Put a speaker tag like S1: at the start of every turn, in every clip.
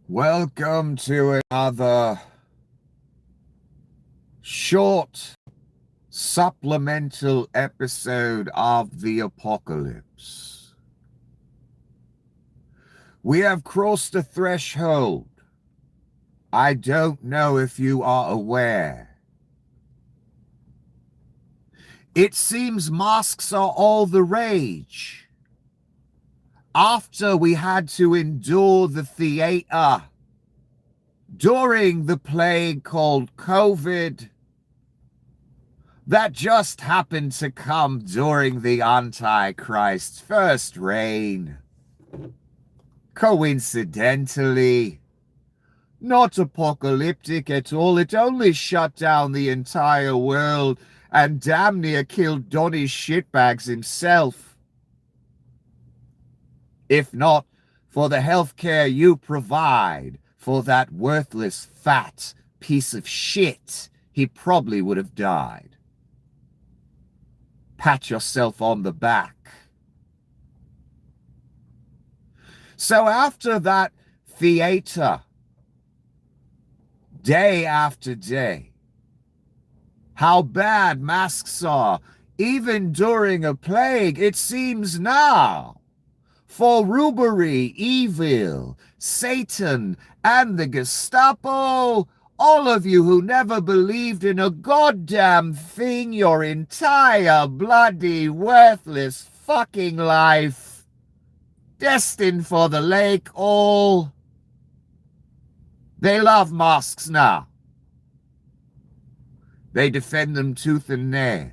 S1: Welcome to another short supplemental episode of the apocalypse. We have crossed a threshold. I don't know if you are aware. It seems masks are all the rage. After we had to endure the theater during the plague called COVID, that just happened to come during the Antichrist's first reign. Coincidentally, not apocalyptic at all. It only shut down the entire world and damn near killed Donny Shitbags himself. If not for the healthcare you provide for that worthless, fat piece of shit, he probably would have died. Pat yourself on the back. So after that theater, day after day, how bad masks are, even during a plague, it seems now. For robbery, evil, Satan, and the Gestapo, all of you who never believed in a goddamn thing your entire bloody, worthless fucking life, destined for the lake, all. They love masks now. They defend them tooth and nail.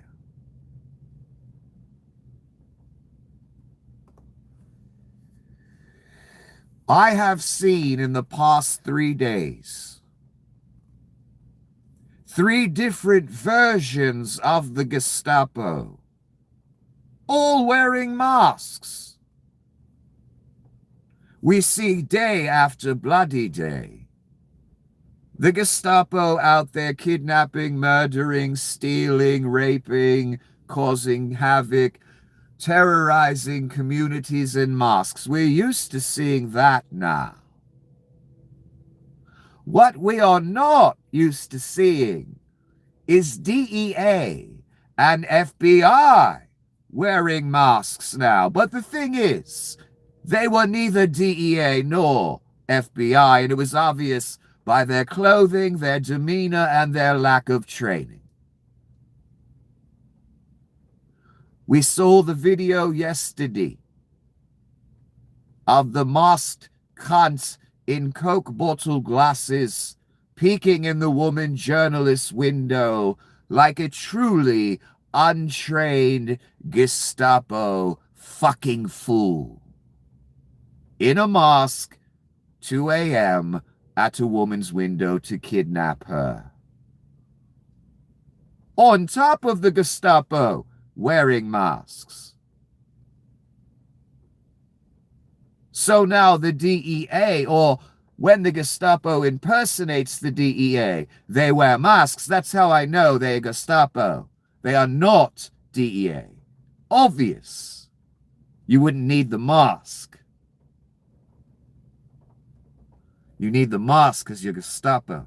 S1: I have seen in the past 3 days 3 different versions of the Gestapo, all wearing masks. We see day after bloody day the Gestapo out there kidnapping, murdering, stealing, raping, causing havoc, terrorizing communities in masks. We're used to seeing that now. What we are not used to seeing is DEA and FBI wearing masks now. But the thing is, they were neither DEA nor FBI, and it was obvious by their clothing, their demeanor, and their lack of training. We saw the video yesterday of the masked cunt in Coke bottle glasses peeking in the woman journalist's window like a truly untrained Gestapo fucking fool. In a mask, 2 a.m. at a woman's window to kidnap her. On top of the Gestapo wearing masks. So now the DEA, or when the Gestapo impersonates the DEA, they wear masks. That's how I know they're Gestapo. They are not DEA. Obvious. You wouldn't need the mask. You need the mask because you're Gestapo.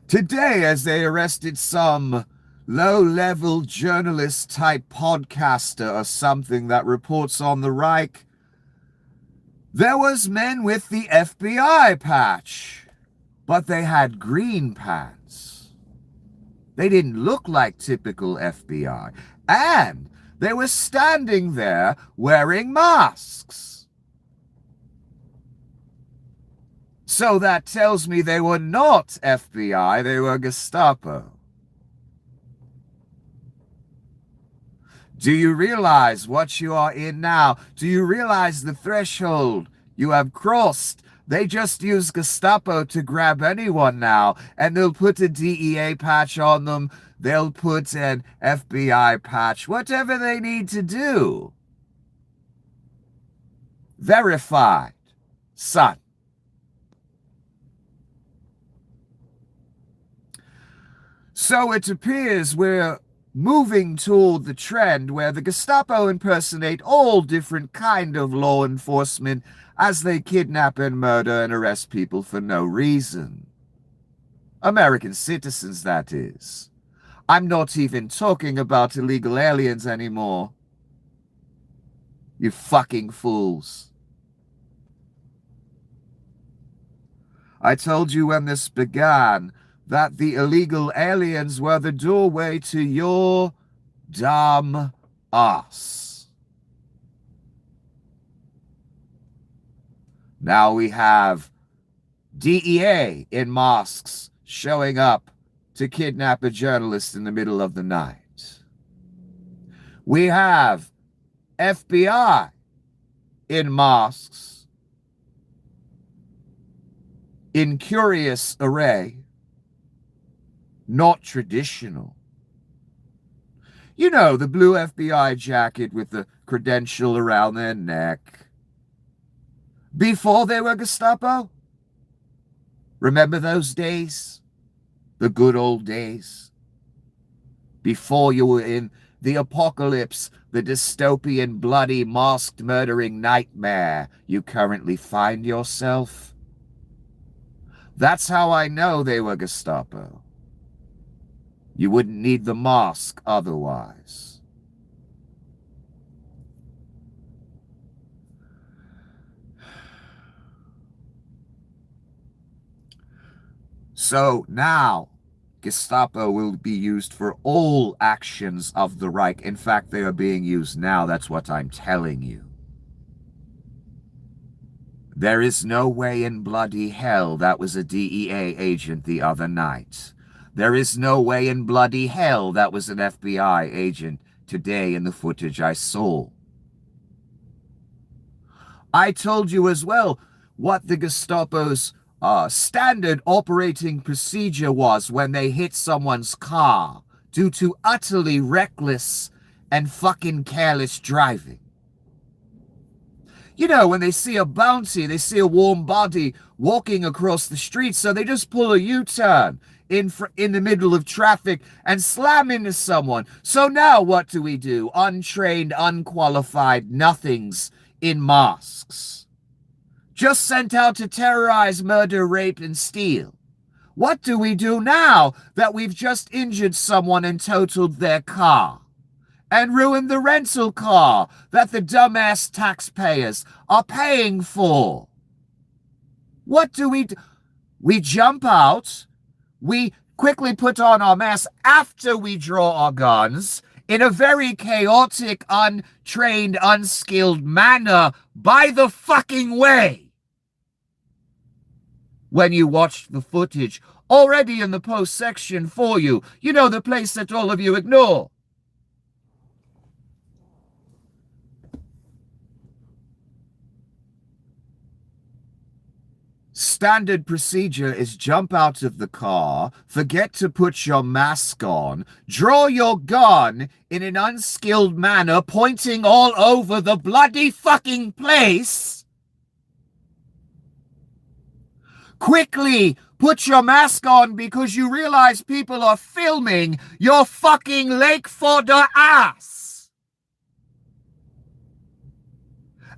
S1: Today, as they arrested some low-level journalist-type podcaster or something that reports on the Reich, there was men with the FBI patch, but they had green pants. They didn't look like typical FBI, and they were standing there wearing masks. So that tells me they were not FBI, they were Gestapo. Do you realize what you are in now? Do you realize the threshold you have crossed? They just use Gestapo to grab anyone now, and they'll put a DEA patch on them. They'll put an FBI patch, whatever they need to do. Verified, son. So it appears we're moving toward the trend where the Gestapo impersonate all different kind of law enforcement as they kidnap and murder and arrest people for no reason. American citizens, that is. I'm not even talking about illegal aliens anymore. You fucking fools. I told you when this began that the illegal aliens were the doorway to your dumb ass. Now we have DEA in masks showing up to kidnap a journalist in the middle of the night. We have FBI in masks in curious array, not traditional. You know, the blue FBI jacket with the credential around their neck. Before they were Gestapo? Remember those days? The good old days? Before you were in the apocalypse, the dystopian, bloody, masked, murdering nightmare you currently find yourself? That's how I know they were Gestapo. You wouldn't need the mask otherwise. So now, Gestapo will be used for all actions of the Reich. In fact, they are being used now. That's what I'm telling you. There is no way in bloody hell that was a DEA agent the other night. There is no way in bloody hell that was an FBI agent today in the footage I saw. I told you as well what the Gestapo's standard operating procedure was when they hit someone's car due to utterly reckless and fucking careless driving. You know, when they see a bounty, they see a warm body walking across the street, so they just pull a U-turn in the middle of traffic and slam into someone. So now what do? Untrained, unqualified nothings in masks. Just sent out to terrorize, murder, rape, and steal. What do we do now that we've just injured someone and totaled their car? And ruined the rental car that the dumbass taxpayers are paying for? What do? We jump out, we quickly put on our masks after we draw our guns in a very chaotic, untrained, unskilled manner, by the fucking way. When you watched the footage, already in the post section for you, you know, the place that all of you ignore. Standard procedure is jump out of the car, forget to put your mask on, draw your gun in an unskilled manner, pointing all over the bloody fucking place. Quickly put your mask on because you realize people are filming your fucking Lake Fodder ass.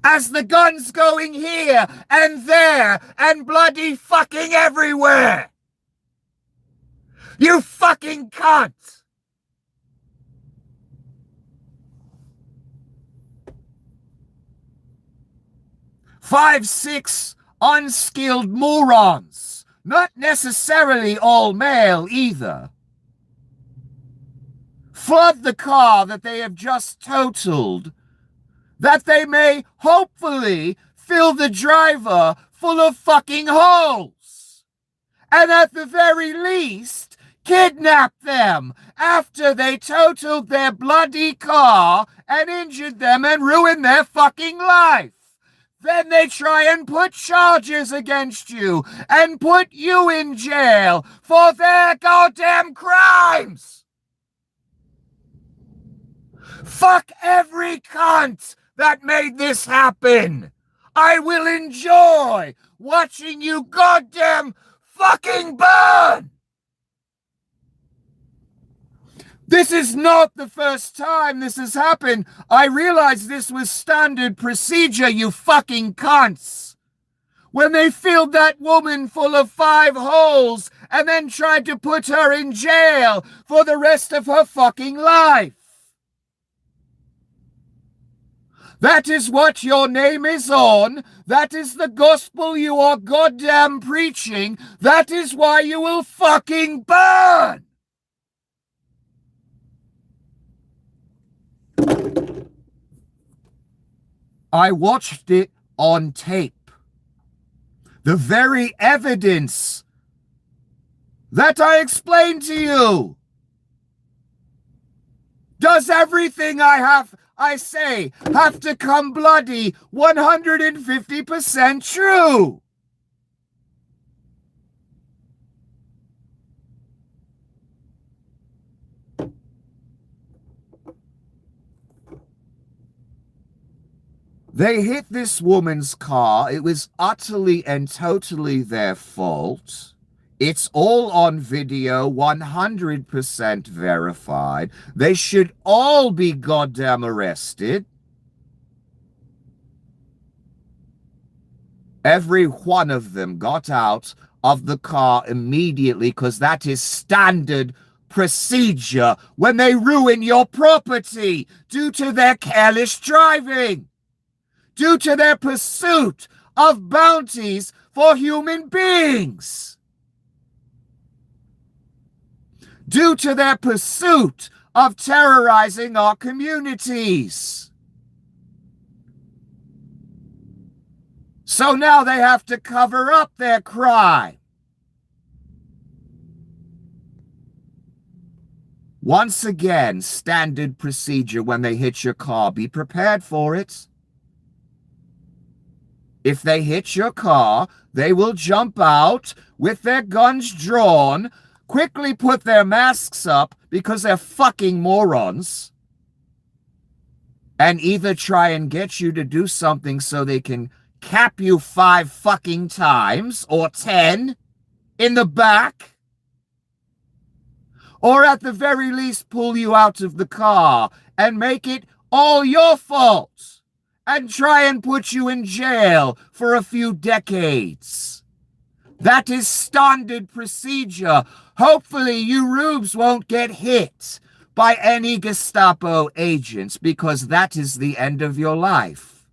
S1: As the gun's going here and there and bloody fucking everywhere. You fucking cunt! Five, six unskilled morons. Not necessarily all male either. Flood the car that they have just totaled, that they may hopefully fill the driver full of fucking holes. And at the very least, kidnap them after they totaled their bloody car and injured them and ruined their fucking life. Then they try and put charges against you and put you in jail for their goddamn crimes. Fuck every cunt that made this happen. I will enjoy watching you goddamn fucking burn. This is not the first time this has happened. I realized this was standard procedure, you fucking cunts. When they filled that woman full of 5 holes and then tried to put her in jail for the rest of her fucking life. That is what your name is on. That is the gospel you are goddamn preaching. That is why you will fucking burn. I watched it on tape. The very evidence that I explained to you. Does everything I say have to come bloody 150% true? They hit this woman's car. It was utterly and totally their fault. It's all on video, 100% verified. They should all be goddamn arrested. Every one of them got out of the car immediately because that is standard procedure when they ruin your property due to their careless driving. Due to their pursuit of bounties for human beings. Due to their pursuit of terrorizing our communities. So now they have to cover up their crime. Once again, standard procedure when they hit your car. Be prepared for it. If they hit your car, they will jump out with their guns drawn, quickly put their masks up because they're fucking morons, and either try and get you to do something so they can cap you 5 fucking times or 10 in the back, or at the very least pull you out of the car and make it all your fault. And try and put you in jail for a few decades. That is standard procedure. Hopefully you rubes won't get hit by any Gestapo agents because that is the end of your life.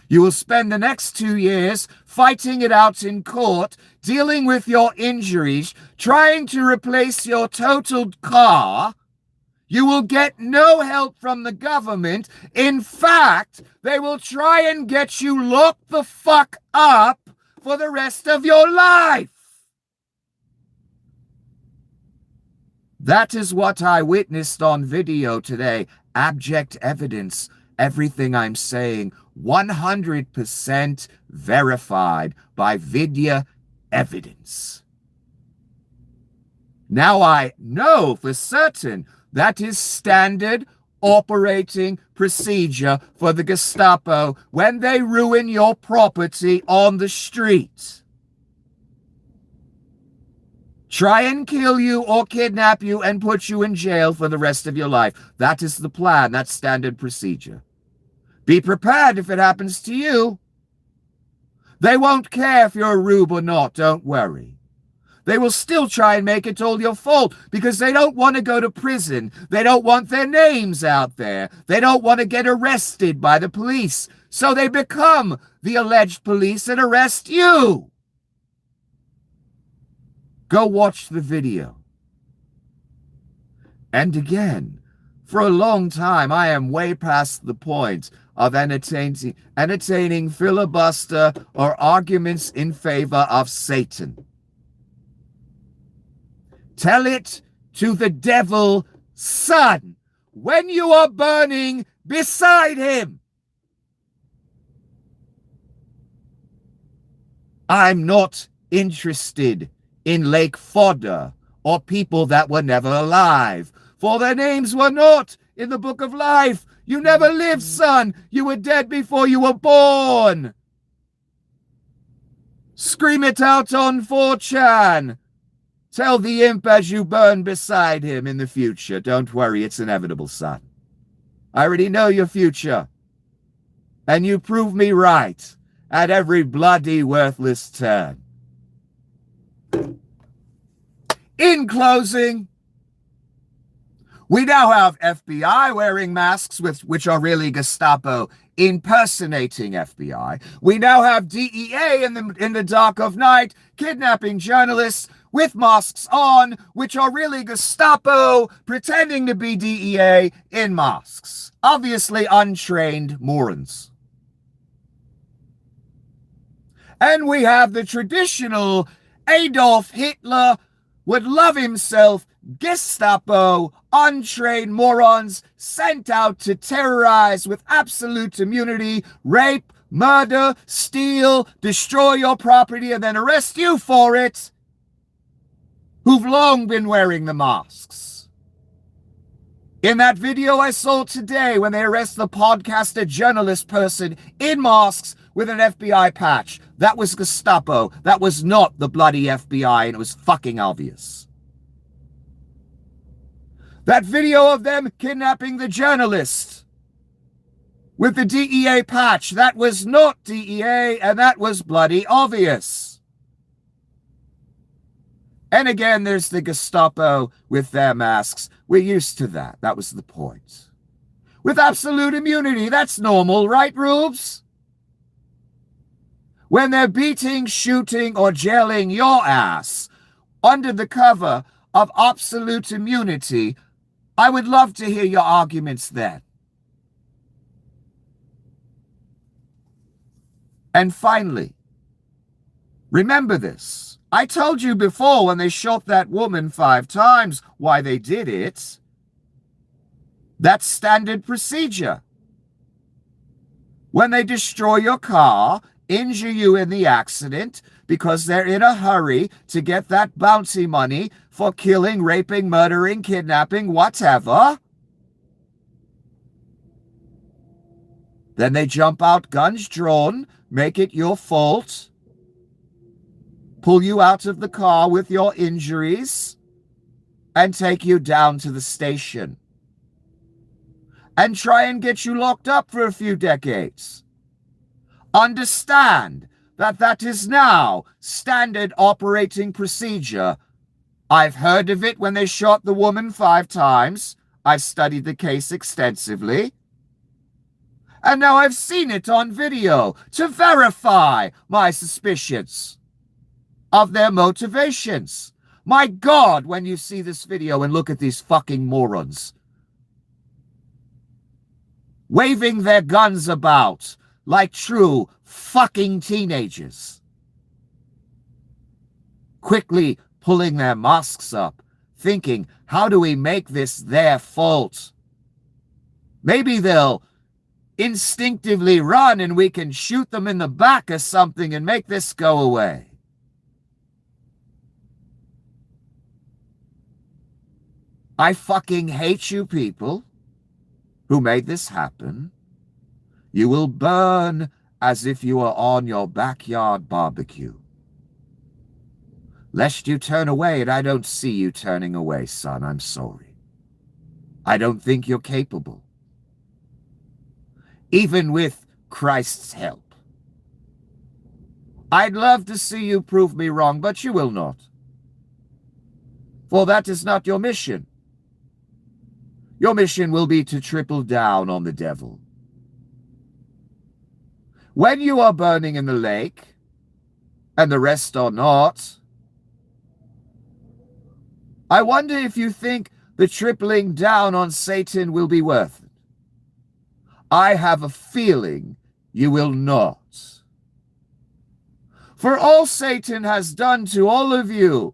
S1: You will spend the next 2 years fighting it out in court, dealing with your injuries, trying to replace your totaled car. You will get no help from the government. In fact, they will try and get you locked the fuck up for the rest of your life. That is what I witnessed on video today. Abject evidence. Everything I'm saying, 100% verified by video evidence. Now I know for certain that is standard operating procedure for the Gestapo when they ruin your property on the street. Try and kill you or kidnap you and put you in jail for the rest of your life. That is the plan. That's standard procedure. Be prepared if it happens to you. They won't care if you're a rube or not. Don't worry. They will still try and make it all your fault because they don't want to go to prison. They don't want their names out there. They don't want to get arrested by the police. So they become the alleged police and arrest you. Go watch the video. And again, for a long time, I am way past the point of entertaining filibuster or arguments in favor of Satan. Tell it to the devil, son, when you are burning beside him. I'm not interested in lake fodder or people that were never alive, for their names were not in the book of life. You never lived, son. You were dead before you were born. Scream it out on 4chan. Tell the imp as you burn beside him in the future. Don't worry, it's inevitable, son. I already know your future. And you prove me right at every bloody worthless turn. In closing, we now have FBI wearing masks, which are really Gestapo impersonating FBI. We now have DEA in the dark of night kidnapping journalists with masks on, which are really Gestapo pretending to be DEA in masks. Obviously untrained morons. And we have the traditional Adolf Hitler would love himself Gestapo untrained morons sent out to terrorize with absolute immunity, rape, murder, steal, destroy your property, and then arrest you for it, who've long been wearing the masks. In that video I saw today when they arrest the podcaster journalist person in masks with an FBI patch, that was Gestapo. That was not the bloody FBI, and it was fucking obvious. That video of them kidnapping the journalist with the DEA patch, that was not DEA, and that was bloody obvious. And again, there's the Gestapo with their masks. We're used to that. That was the point. With absolute immunity, that's normal, right, Rubes? When they're beating, shooting, or jailing your ass under the cover of absolute immunity, I would love to hear your arguments then. And finally, remember this. I told you before when they shot that woman 5 times why they did it. That's standard procedure. When they destroy your car, injure you in the accident because they're in a hurry to get that bounty money for killing, raping, murdering, kidnapping, whatever. Then they jump out, guns drawn, make it your fault, pull you out of the car with your injuries, and take you down to the station. And try and get you locked up for a few decades. Understand that that is now standard operating procedure. I've heard of it when they shot the woman 5 times. I've studied the case extensively. And now I've seen it on video to verify my suspicions of their motivations. My God, when you see this video and look at these fucking morons waving their guns about like true fucking teenagers, quickly pulling their masks up, thinking, how do we make this their fault? Maybe they'll instinctively run and we can shoot them in the back or something and make this go away. I fucking hate you people who made this happen. You will burn as if you were on your backyard barbecue. Lest you turn away, and I don't see you turning away, son. I'm sorry. I don't think you're capable. Even with Christ's help. I'd love to see you prove me wrong, but you will not. For that is not your mission. Your mission will be to triple down on the devil. When you are burning in the lake, and the rest are not, I wonder if you think the tripling down on Satan will be worth it. I have a feeling you will not. For all Satan has done to all of you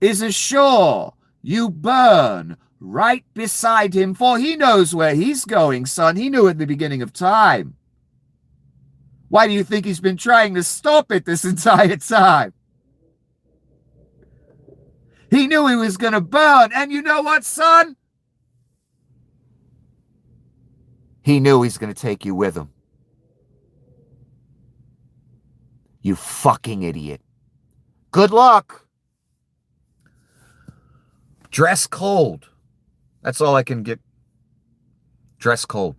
S1: is assure you burn right beside him, for he knows where he's going, son. He knew at the beginning of time. Why do you think he's been trying to stop it this entire time? He knew he was going to burn, and you know what, son? He knew he's going to take you with him. You fucking idiot. Good luck. Dress cold. That's all I can get. Dress cold.